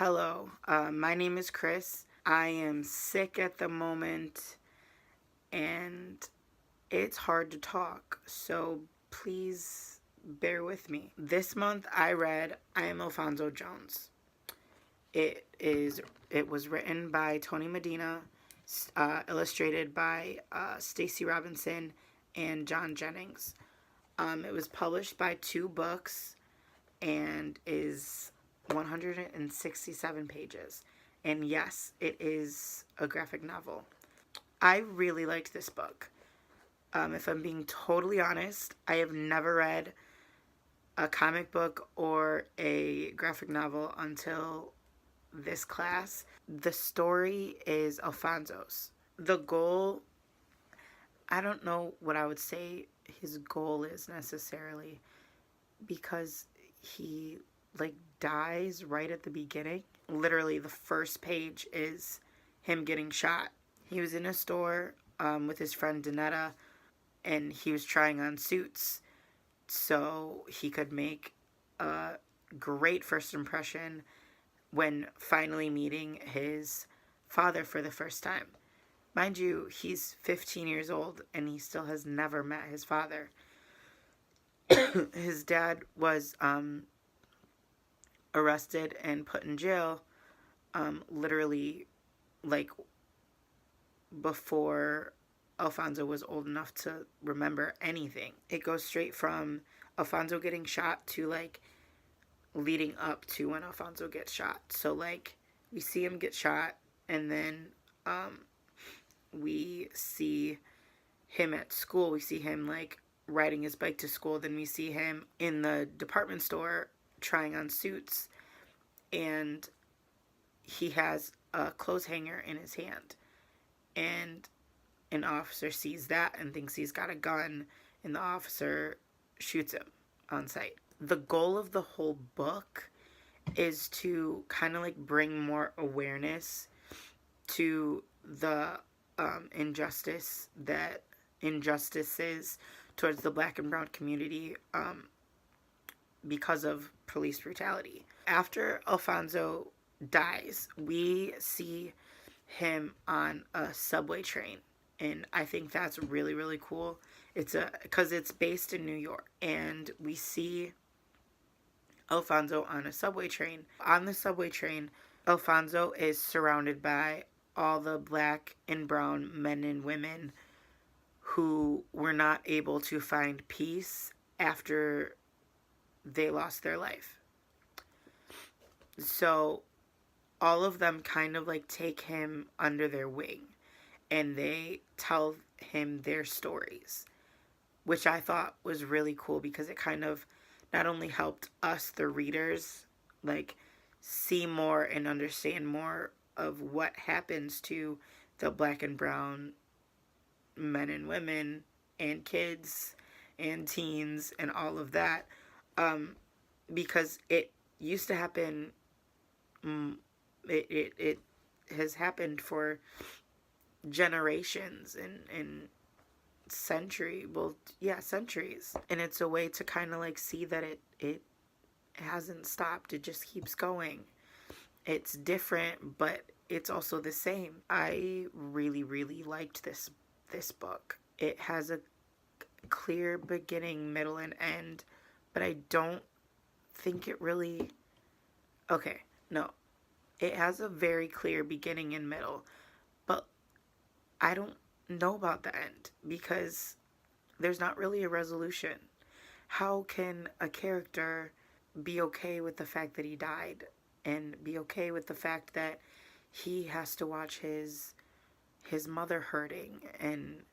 Hello, my name is Chris. I am sick at the moment and it's hard to talk, so please bear with me. This month I read I Am Alfonso Jones. It is it was written by Tony Medina, illustrated by Stacy Robinson and John Jennings. It was published by Two Books and is 167 pages. And yes, it is a graphic novel. I really liked this book. If I'm being totally honest, I have never read a comic book or a graphic novel until this class. The story is Alfonso's. The goal, I don't know what I would say his goal is necessarily, because he dies right at the beginning. Literally, the first page is him getting shot. He was in a store with his friend Danetta, and he was trying on suits so he could make a great first impression when finally meeting his father for the first time. Mind you, he's 15 years old and he still has never met his father. His dad was arrested and put in jail literally like before Alfonso was old enough to remember anything. It goes straight from Alfonso getting shot to leading up to when Alfonso gets shot. So we see him get shot, and then we see him at school. We see him riding his bike to school. Then we see him in the department store trying on suits, and he has a clothes hanger in his hand, and an officer sees that and thinks he's got a gun, and the officer shoots him on sight. The goal of the whole book is to kind of bring more awareness to the injustices towards the Black and brown community because of police brutality. After Alfonso dies, we see him on a subway train, and I think that's really, really cool. Because it's based in New York, and we see Alfonso on a subway train. On the subway train, Alfonso is surrounded by all the Black and brown men and women who were not able to find peace after they lost their life. So all of them kind of take him under their wing, and they tell him their stories, which I thought was really cool because it kind of not only helped us, the readers, see more and understand more of what happens to the Black and brown men and women and kids and teens and all of that, because it used to happen. It has happened for generations and centuries, and it's a way to kind of see that it hasn't stopped. It just keeps going. It's different, but it's also the same. I really, really liked this book. It has a clear beginning, middle, and end, but I don't think it really... Okay, no. It has a very clear beginning and middle, but I don't know about the end because there's not really a resolution. How can a character be okay with the fact that he died and be okay with the fact that he has to watch his mother hurting and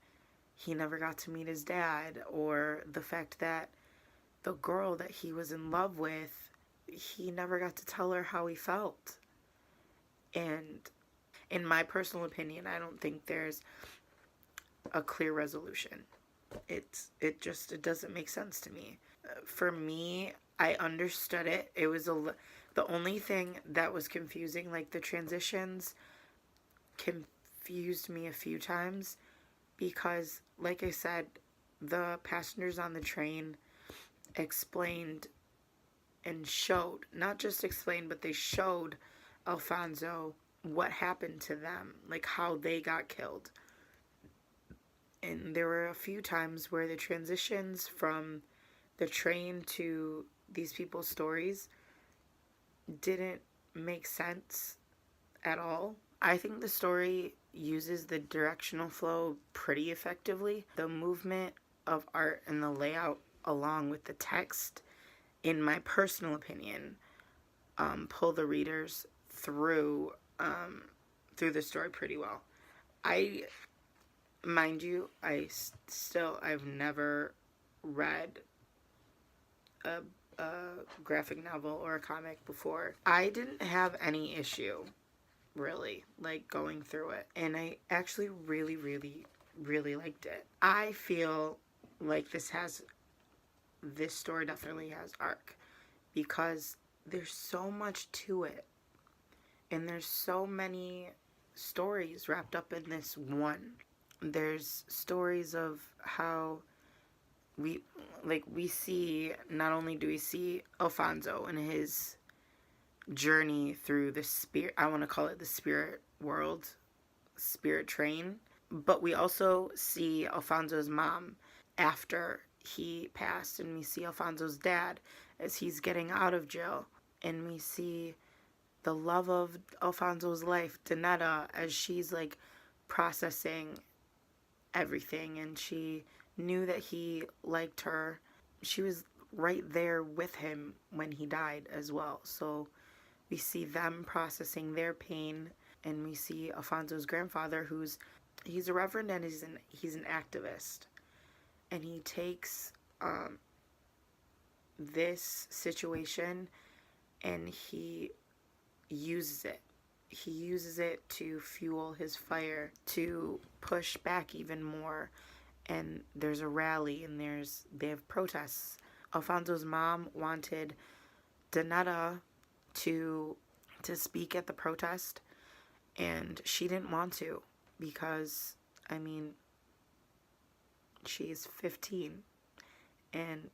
he never got to meet his dad, or the fact that the girl that he was in love with, he never got to tell her how he felt? And in my personal opinion, I don't think there's a clear resolution. It doesn't make sense to me. For me, I understood it. It was the only thing that was confusing, the transitions confused me a few times because, like I said, the passengers on the train explained and showed, not just explained, but they showed Alfonso what happened to them, like how they got killed. And there were a few times where the transitions from the train to these people's stories didn't make sense at all. I think the story uses the directional flow pretty effectively. The movement of art and the layout, along with the text, in my personal opinion, pull the readers through through the story pretty well. I, mind you, I've never read a, a graphic novel or a comic before. I didn't have any issue, really, like going through it. And I actually really, really, really liked it. I feel like this story definitely has arc because there's so much to it. And there's so many stories wrapped up in this one. There's stories of how we see, not only do we see Alfonso and his journey through the spirit, I want to call it the spirit world, spirit train, but we also see Alfonso's mom after he passed, and we see Alfonso's dad as he's getting out of jail, and we see the love of Alfonso's life, Donetta, as she's like processing everything, and she knew that he liked her. She was right there with him when he died as well. So we see them processing their pain, and we see Alfonso's grandfather, he's a reverend and he's an activist, and he takes this situation and he uses it. He uses it to fuel his fire, to push back even more. And there's a rally, and they have protests. Alfonso's mom wanted Donetta to speak at the protest, and she didn't want to because, I mean, she's 15, and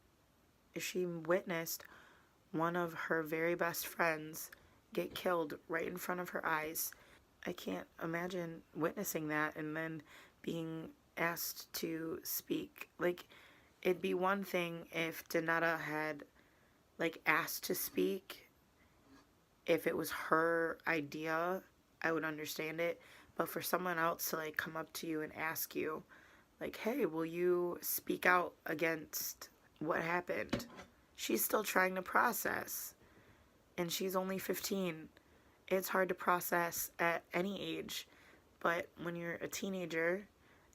she witnessed one of her very best friends get killed right in front of her eyes. I can't imagine witnessing that and then being asked to speak. Like, it'd be one thing if Donetta had, like, asked to speak. If it was her idea, I would understand it. But for someone else to, like, come up to you and ask you, like, hey, will you speak out against what happened? She's still trying to process. And she's only 15. It's hard to process at any age. But when you're a teenager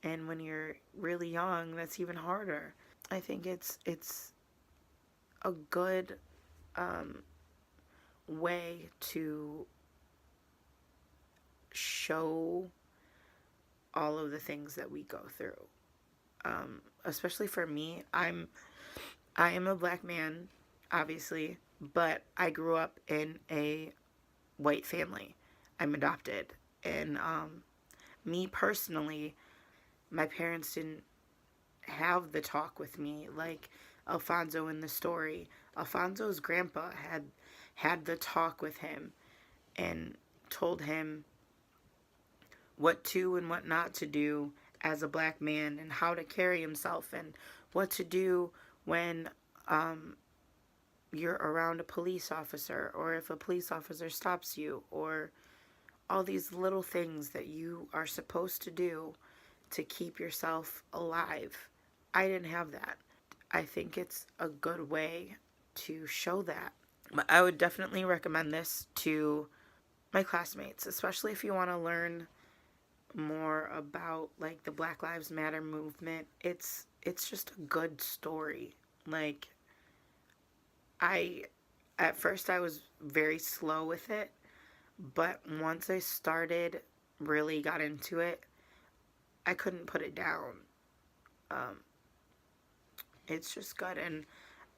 and when you're really young, that's even harder. I think it's a good way to show all of the things that we go through. Especially for me, I am a black man, obviously, but I grew up in a white family. I'm adopted. And me personally, my parents didn't have the talk with me like Alfonso in the story. Alfonso's grandpa had the talk with him and told him what to and what not to do as a black man, and how to carry himself, and what to do when you're around a police officer, or if a police officer stops you, or all these little things that you are supposed to do to keep yourself alive. I didn't have that. I think it's a good way to show that. But I would definitely recommend this to my classmates, especially if you want to learn more about like the Black Lives Matter movement. It's just a good story. Like, at first I was very slow with it, but once I really got into it, I couldn't put it down. It's just good, and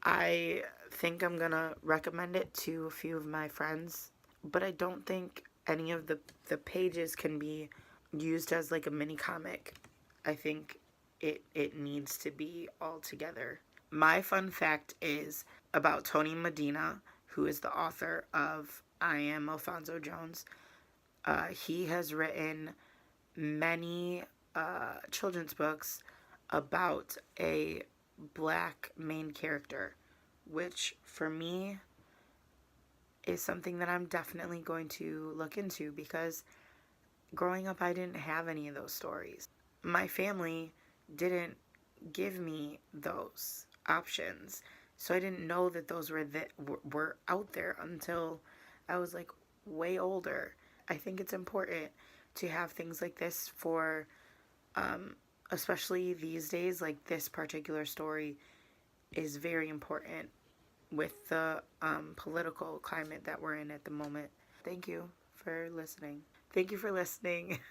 I think I'm gonna recommend it to a few of my friends, but I don't think any of the pages can be used as like a mini comic. I think it needs to be all together. My fun fact is about Tony Medina, who is the author of I am Alfonso Jones. He has written many children's books about a black main character, which for me is something that I'm definitely going to look into because growing up, I didn't have any of those stories. My family didn't give me those options, so I didn't know that those were out there until I was like way older. I think it's important to have things like this for, especially these days. Like this particular story is very important with the political climate that we're in at the moment. Thank you for listening. Thank you for listening.